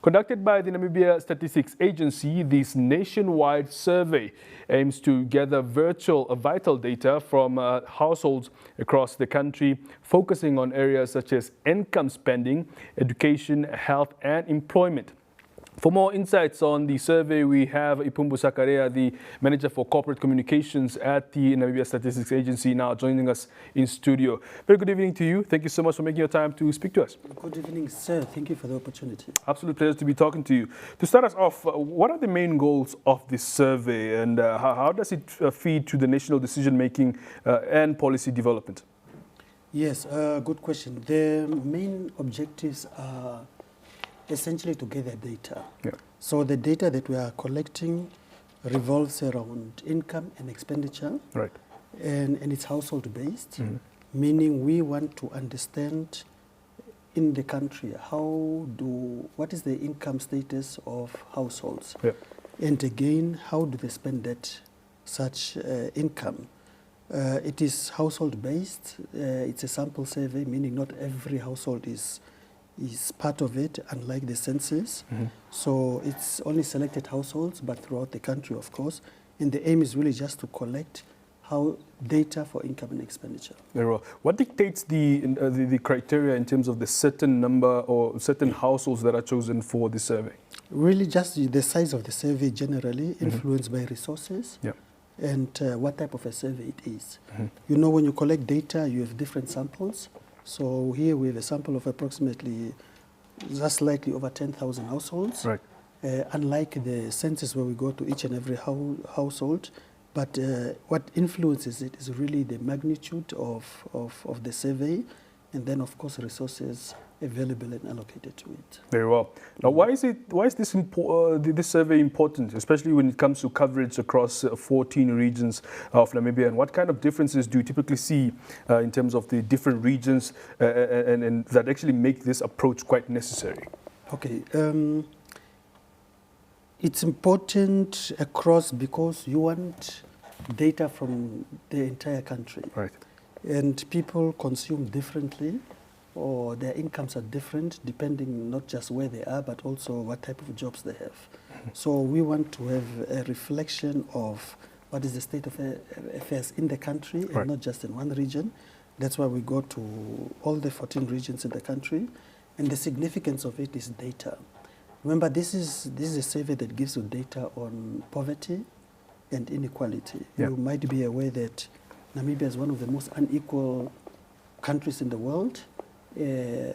Conducted by the Namibia Statistics Agency, this nationwide survey aims to gather vital data from households across the country, focusing on areas such as income spending, education, health, and employment. For more insights on the survey, we have Iipumbu Sakaria, the Manager for Corporate Communications at the Namibia Statistics Agency, now joining us in studio. Very good evening to you. Thank you so much for making your time to speak to us. Good evening, sir. Thank you for the opportunity. Absolute pleasure to be talking to you. To start us off, what are the main goals of this survey, and how does it feed to the national decision-making and policy development? Yes, good question. The main objectives are essentially to gather data. Yeah. So the data that we are collecting revolves around income and expenditure. Right. And it's household-based, meaning we want to understand in the country what is the income status of households. Yeah. And again, how do they spend such income? It is household-based. It's a sample survey, meaning not every household is part of it, unlike the census. So it's only selected households, but throughout the country, of course. And the aim is really just to collect data for income and expenditure. Very well. What dictates the criteria in terms of the certain number or certain households that are chosen for the survey? Really just the size of the survey generally, influenced by resources. Yeah. And what type of a survey it is. You know, when you collect data, you have different samples. So here we have a sample of approximately just slightly over 10,000 households. Right. Unlike the census where we go to each and every household. But what influences it is really the magnitude of the survey, and then of course resources available and allocated to it. Very well. Now, why is this survey important, especially when it comes to coverage across 14 regions of Namibia? And what kind of differences do you typically see in terms of the different regions and that actually make this approach quite necessary? Okay. It's important across because you want data from the entire country. Right. And people consume differently, or their incomes are different depending not just where they are, but also what type of jobs they have. So we want to have a reflection of what is the state of affairs in the country, and not just in one region. That's why we go to all the 14 regions in the country, and the significance of it is data. Remember, this is a survey that gives you data on poverty and inequality. Yeah. You might be aware that Namibia is one of the most unequal countries in the world.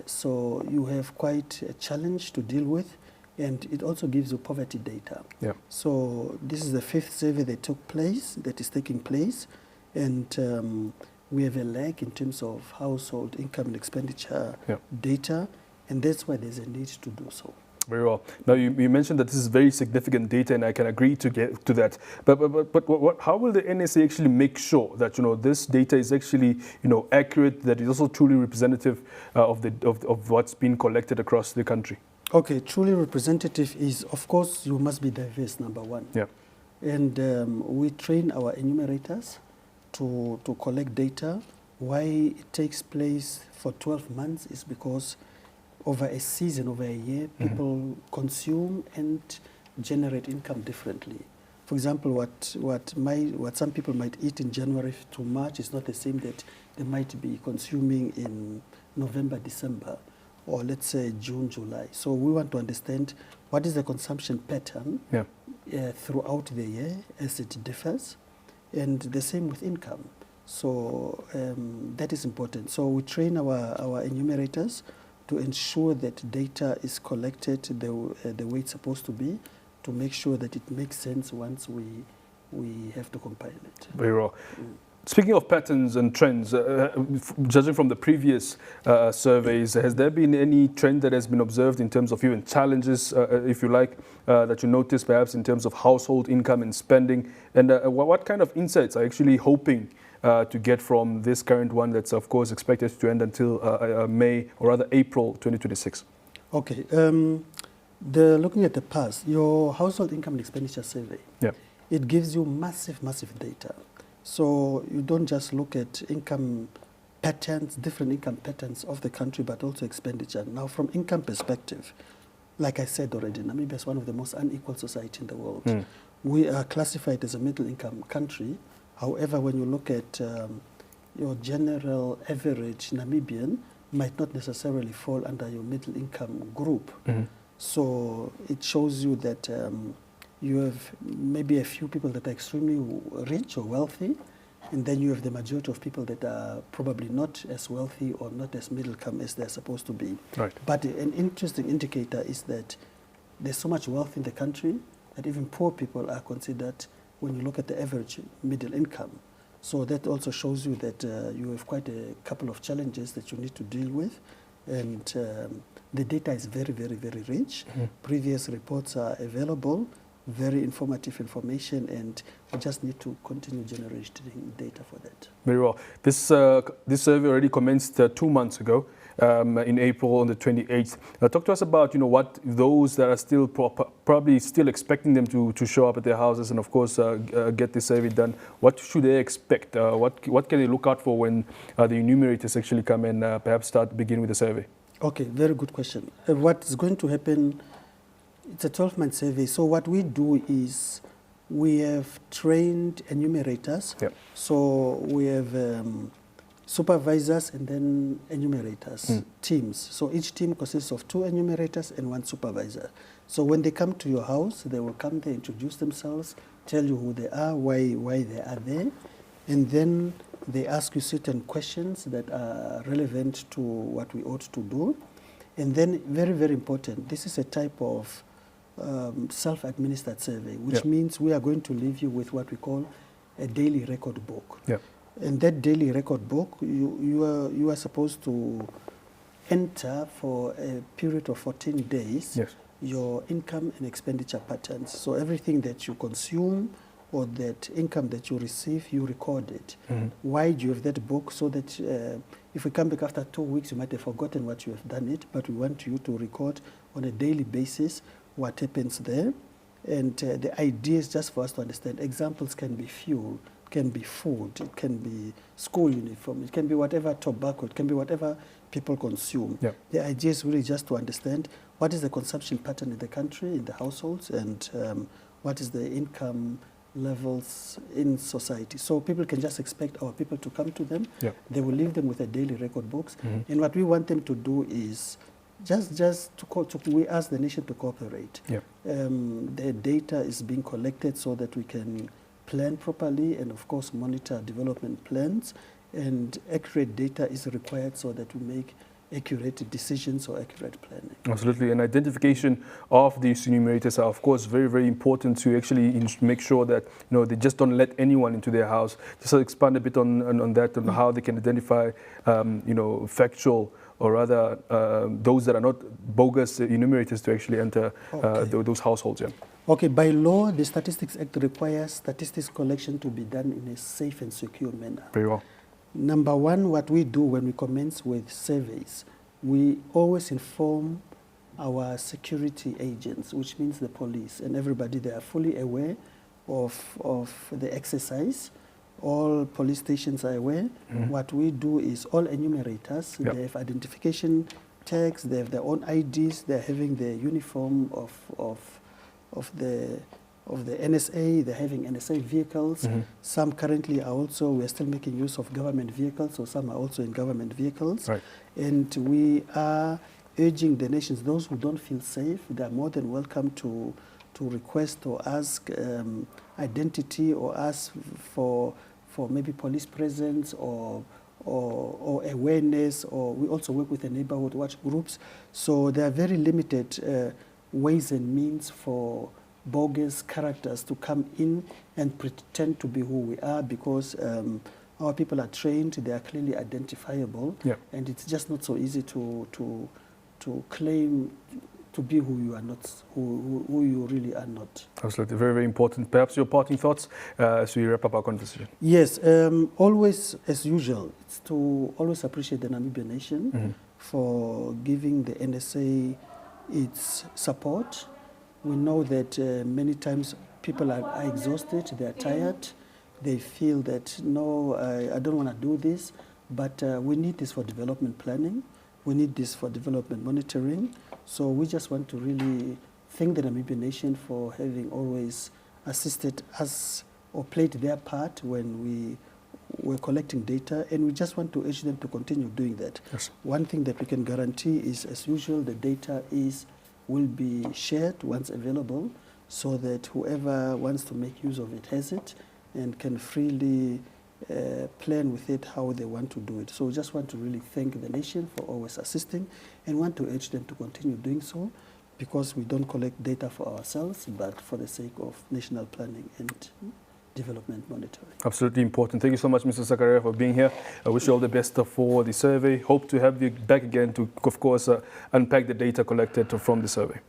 So you have quite a challenge to deal with, and it also gives you poverty data. Yeah. So this is the 5th survey that is taking place, and we have a lag in terms of household income and expenditure data, and that's why there's a need to do so. Very well. Now, you mentioned that this is very significant data, and I can agree to that. But how will the NSA actually make sure that this data is actually accurate, that it's also truly representative of what's been collected across the country? Okay, truly representative is, of course, you must be diverse, number one. Yeah. And we train our enumerators to collect data. Why it takes place for 12 months is because over a season, over a year, people consume and generate income differently. For example, what some people might eat in January to March is not the same that they might be consuming in November, December, or let's say June, July. So we want to understand what is the consumption pattern throughout the year as it differs, and the same with income. So that is important. So we train our enumerators to ensure that data is collected the way it's supposed to be, to make sure that it makes sense once we have to compile it. Very well. Speaking of patterns and trends, judging from the previous surveys, has there been any trend that has been observed in terms of even challenges, if you like, that you notice perhaps in terms of household income and spending? And what kind of insights are you actually hoping to get from this current one that's, of course, expected to end until May, or rather April 2026? Okay. Looking at the past, your household income and expenditure survey, it gives you massive data. So you don't just look at income patterns, different income patterns of the country, but also expenditure. Now, from income perspective, like I said already, Namibia is one of the most unequal societies in the world. We are classified as a middle-income country. However, when you look at your general average Namibian, might not necessarily fall under your middle-income group. So it shows you that you have maybe a few people that are extremely rich or wealthy, and then you have the majority of people that are probably not as wealthy or not as middle-income as they're supposed to be. Right. But an interesting indicator is that there's so much wealth in the country that even poor people are considered when you look at the average middle income. So that also shows you that you have quite a couple of challenges that you need to deal with. And the data is very, very, very rich. Previous reports are available, very informative information, and we just need to continue generating data for that. Very well. This survey already commenced 2 months ago, in April on the 28th. Talk to us about, what those that are still probably still expecting them to show up at their houses and, of course, get the survey done. What should they expect? What can they look out for when the enumerators actually come and perhaps begin with the survey? Okay, very good question. What's going to happen? It's a 12-month survey. So what we do is we have trained enumerators. Yep. So we have supervisors and then enumerators, teams. So each team consists of 2 enumerators and 1 supervisor. So when they come to your house, they will come there, introduce themselves, tell you who they are, why they are there, and then they ask you certain questions that are relevant to what we ought to do. And then, very, very important, this is a type of self-administered survey, which means we are going to leave you with what we call a daily record book. Yeah. And that daily record book, you are supposed to enter for a period of 14 days your income and expenditure patterns. So everything that you consume or that income that you receive, you record it. Why do you have that book? So that if we come back after 2 weeks, you might have forgotten what you have done it, but we want you to record on a daily basis what happens there. And the idea is just for us to understand. Examples can be fuel, can be food, it can be school uniform, it can be whatever, tobacco, it can be whatever people consume. Yeah. The idea is really just to understand what is the consumption pattern in the country, in the households, and what is the income levels in society. So people can just expect our people to come to them. Yeah. They will leave them with a daily record books. And what we want them to do is we ask the nation to cooperate. Yeah. The data is being collected so that we can plan properly and, of course, monitor development plans. And accurate data is required so that we make accurate decisions or accurate planning. Absolutely. And identification of these enumerators are, of course, very, very important to actually make sure that, they just don't let anyone into their house. Just to expand a bit on that, on how they can identify, factual or rather those that are not bogus enumerators to actually enter those households. Yeah. Okay, by law, the Statistics Act requires statistics collection to be done in a safe and secure manner. Very well. Number one, what we do when we commence with surveys, we always inform our security agents, which means the police and everybody. They are fully aware of the exercise. All police stations are aware. What we do is all enumerators, they have identification tags, they have their own IDs, they're having the uniform of the NSA, they're having NSA vehicles. Some currently are also, we're still making use of government vehicles, so some are also in government vehicles. Right. And we are urging the nations, those who don't feel safe, they're more than welcome to request or ask identity or ask for maybe police presence or awareness, or we also work with the neighborhood watch groups. So there are very limited ways and means for bogus characters to come in and pretend to be who we are, because our people are trained, they are clearly identifiable, and it's just not so easy to claim to be who you are not, who you really are not. Absolutely, very, very important. Perhaps your parting thoughts as we wrap up our conversation. Yes, always, as usual, it's to always appreciate the Namibian nation for giving the NSA its support. We know that many times people are exhausted, they are tired, they feel that, no, I don't want to do this, but we need this for development planning, we need this for development monitoring, So we just want to really thank the Namibian nation for having always assisted us or played their part when we were collecting data, and we just want to urge them to continue doing that. Yes. One thing that we can guarantee is, as usual, the data will be shared once available, so that whoever wants to make use of it has it and can freely plan with it how they want to do it. So we just want to really thank the nation for always assisting, and want to urge them to continue doing so, because we don't collect data for ourselves, but for the sake of national planning and development monitoring. Absolutely important. Thank you so much, Mr. Sakaria, for being here. I wish you all the best for the survey. Hope to have you back again to, of course, unpack the data collected from the survey.